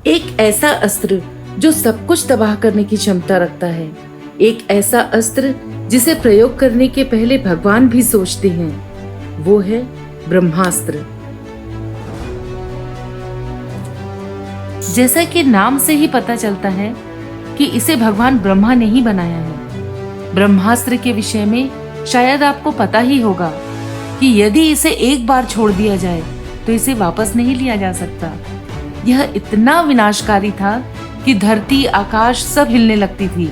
एक ऐसा अस्त्र जो सब कुछ तबाह करने की क्षमता रखता है, एक ऐसा अस्त्र जिसे प्रयोग करने के पहले भगवान भी सोचते हैं, वो है ब्रह्मास्त्र। जैसा कि नाम से ही पता चलता है कि इसे भगवान ब्रह्मा ने ही बनाया है। ब्रह्मास्त्र के विषय में शायद आपको पता ही होगा कि यदि इसे एक बार छोड़ दिया जाए तो इसे वापस नहीं लिया जा सकता। यह इतना विनाशकारी था कि धरती आकाश सब हिलने लगती थी,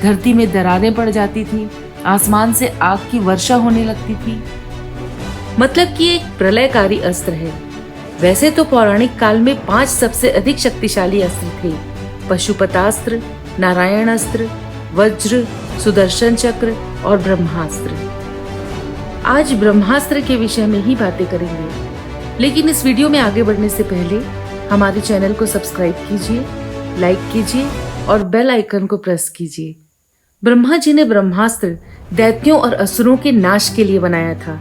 धरती में दरारें पड़ जाती थी, आसमान से आग की वर्षा होने लगती थी। मतलब कि एक प्रलयकारी अस्त्र है। वैसे तो पौराणिक काल में 5 सबसे अधिक शक्तिशाली अस्त्र थे: पशुपतास्त्र, नारायण अस्त्र, वज्र, सुदर्शन चक्र और ब्रह्मास्त्र। आज ब्रह्मास्त्र के विषय में ही बातें करेंगे, लेकिन इस वीडियो में आगे बढ़ने से पहले हमारे चैनल को सब्सक्राइब कीजिए, लाइक कीजिए और बेल आइकन को प्रेस कीजिए। ब्रह्मा जी ने ब्रह्मास्त्र दैत्यों और असुरों के नाश के लिए बनाया था।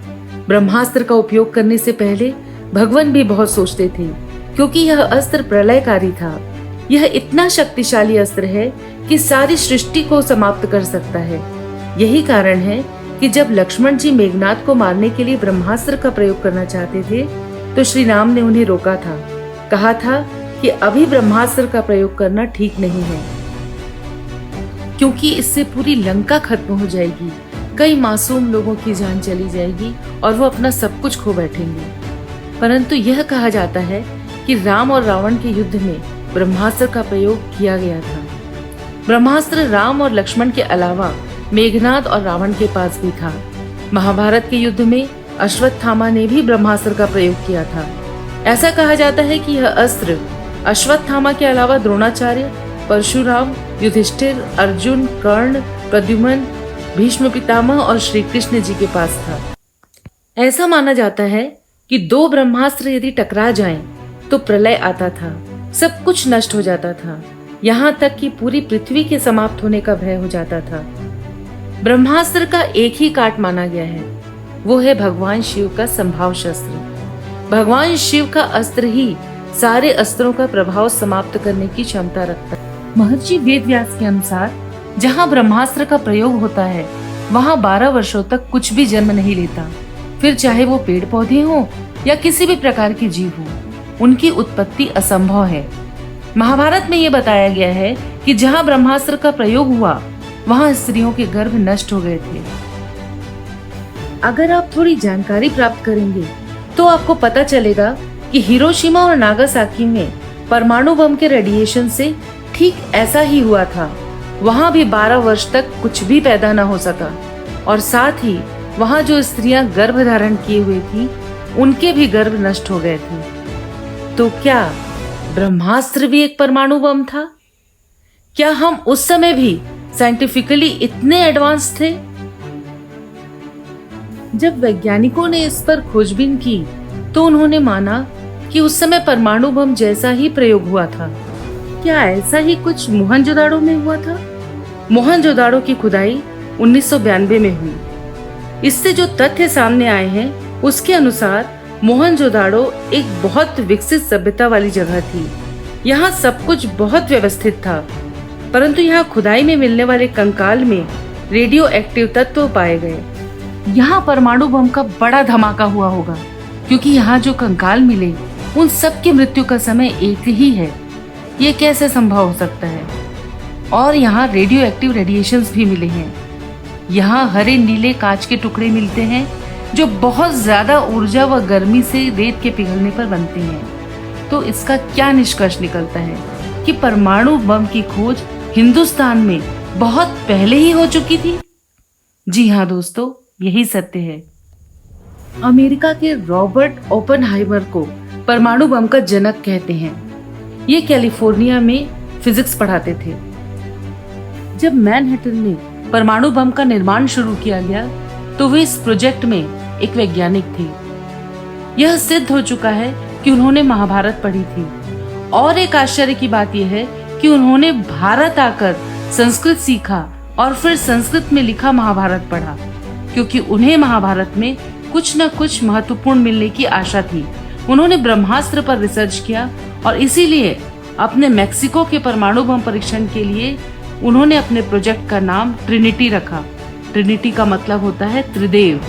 ब्रह्मास्त्र का उपयोग करने से पहले भगवान भी बहुत सोचते थे, क्योंकि यह अस्त्र प्रलयकारी था। यह इतना शक्तिशाली अस्त्र है कि सारी सृष्टि को समाप्त कर सकता है। यही कारण है कि जब लक्ष्मण जी मेघनाद को मारने के लिए ब्रह्मास्त्र का प्रयोग करना चाहते थे तो श्री राम ने उन्हें रोका था, कहा था कि अभी ब्रह्मास्त्र का प्रयोग करना ठीक नहीं है, क्योंकि इससे पूरी लंका खत्म हो जाएगी, कई मासूम लोगों की जान चली जाएगी और वो अपना सब कुछ खो बैठेंगे। परंतु यह कहा जाता है कि राम और रावण के युद्ध में ब्रह्मास्त्र का प्रयोग किया गया था। ब्रह्मास्त्र राम और लक्ष्मण के अलावा मेघनाद और रावण के पास भी था। महाभारत के युद्ध में अश्वत्थामा ने भी ब्रह्मास्त्र का प्रयोग किया था। ऐसा कहा जाता है कि यह अस्त्र अश्वत्थामा के अलावा द्रोणाचार्य, परशुराम, युधिष्ठिर, अर्जुन, कर्ण, प्रद्युम्न, भीष्म पितामह और श्री कृष्ण जी के पास था। ऐसा माना जाता है कि 2 ब्रह्मास्त्र यदि टकरा जाएं तो प्रलय आता था, सब कुछ नष्ट हो जाता था, यहाँ तक कि पूरी पृथ्वी के समाप्त होने का भय हो जाता था। ब्रह्मास्त्र का एक ही काट माना गया है, वो है भगवान शिव का संभाव शस्त्र। भगवान शिव का अस्त्र ही सारे अस्त्रों का प्रभाव समाप्त करने की क्षमता रखता है। महर्षि वेदव्यास के अनुसार जहाँ ब्रह्मास्त्र का प्रयोग होता है वहाँ 12 वर्षों तक कुछ भी जन्म नहीं लेता, फिर चाहे वो पेड़ पौधे हों या किसी भी प्रकार के जीव हो, उनकी उत्पत्ति असंभव है। महाभारत में ये बताया गया है कि जहाँ ब्रह्मास्त्र का प्रयोग हुआ वहाँ स्त्रियों के गर्भ नष्ट हो गए थे। अगर आप थोड़ी जानकारी प्राप्त करेंगे तो आपको पता चलेगा कि हिरोशिमा और नागासाकी में परमाणु बम के रेडिएशन से ठीक ऐसा ही हुआ था। वहाँ भी 12 वर्ष तक कुछ भी पैदा न हो सका और साथ ही वहाँ जो स्त्रियां गर्भ धारण किए हुए थी उनके भी गर्भ नष्ट हो गए थे। तो क्या ब्रह्मास्त्र भी एक परमाणु बम था? क्या हम उस समय भी साइंटिफिकली इतने एडवांस थे? जब वैज्ञानिकों ने इस पर खोजबीन की तो उन्होंने माना कि उस समय परमाणु बम जैसा ही प्रयोग हुआ था। क्या ऐसा ही कुछ मोहनजोदाड़ो में हुआ था? मोहनजोदाड़ो की खुदाई 1992 में हुई। इससे जो तथ्य सामने आए हैं उसके अनुसार मोहनजोदाड़ो एक बहुत विकसित सभ्यता वाली जगह थी। यहाँ सब कुछ बहुत व्यवस्थित था, परंतु यहाँ खुदाई में मिलने वाले कंकाल में रेडियो एक्टिव तत्व पाए गए। यहाँ परमाणु बम का बड़ा धमाका हुआ होगा, क्योंकि यहाँ जो कंकाल मिले उन सब की मृत्यु का समय एक ही है। ये कैसे संभव हो सकता है? और यहाँ रेडियो एक्टिव रेडिएशंस भी मिले हैं। यहाँ हरे नीले कांच के टुकड़े मिलते हैं जो बहुत ज्यादा ऊर्जा व गर्मी से रेत के पिघलने पर बनते हैं। तो इसका क्या निष्कर्ष निकलता है कि परमाणु बम की खोज हिंदुस्तान में बहुत पहले ही हो चुकी थी। जी हाँ दोस्तों, यही सत्य है। अमेरिका के रॉबर्ट ओपेनहाइमर को परमाणु बम का जनक कहते हैं। ये कैलिफोर्निया में फिजिक्स पढ़ाते थे। जब मैनहट्टन में परमाणु बम का निर्माण शुरू किया गया तो वे इस प्रोजेक्ट में एक वैज्ञानिक थे। यह सिद्ध हो चुका है कि उन्होंने महाभारत पढ़ी थी और एक आश्चर्य की बात यह है कि उन्होंने भारत आकर संस्कृत सीखा और फिर संस्कृत में लिखा महाभारत पढ़ा, क्योंकि उन्हें महाभारत में कुछ न कुछ महत्वपूर्ण मिलने की आशा थी। उन्होंने ब्रह्मास्त्र पर रिसर्च किया और इसीलिए अपने मेक्सिको के परमाणु बम परीक्षण के लिए उन्होंने अपने प्रोजेक्ट का नाम ट्रिनिटी रखा। ट्रिनिटी का मतलब होता है त्रिदेव।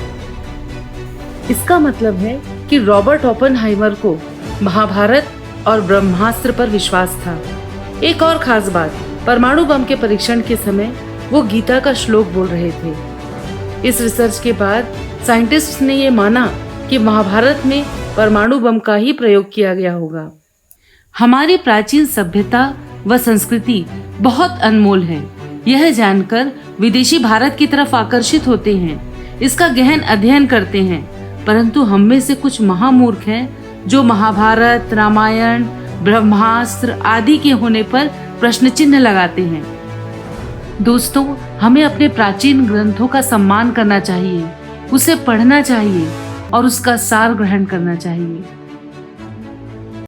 इसका मतलब है कि रॉबर्ट ओपेनहाइमर को महाभारत और ब्रह्मास्त्र पर विश्वास था। एक और खास बात, परमाणु बम के परीक्षण के समय वो गीता का श्लोक बोल रहे थे। इस रिसर्च के बाद साइंटिस्ट ने ये माना कि महाभारत में परमाणु बम का ही प्रयोग किया गया होगा। हमारी प्राचीन सभ्यता व संस्कृति बहुत अनमोल है। यह जानकर विदेशी भारत की तरफ आकर्षित होते हैं, इसका गहन अध्ययन करते हैं, परंतु हम में से कुछ महामूर्ख हैं जो महाभारत, रामायण, ब्रह्मास्त्र आदि के होने पर प्रश्न चिन्ह लगाते हैं। दोस्तों, हमें अपने प्राचीन ग्रंथों का सम्मान करना चाहिए, उसे पढ़ना चाहिए और उसका सार ग्रहण करना चाहिए।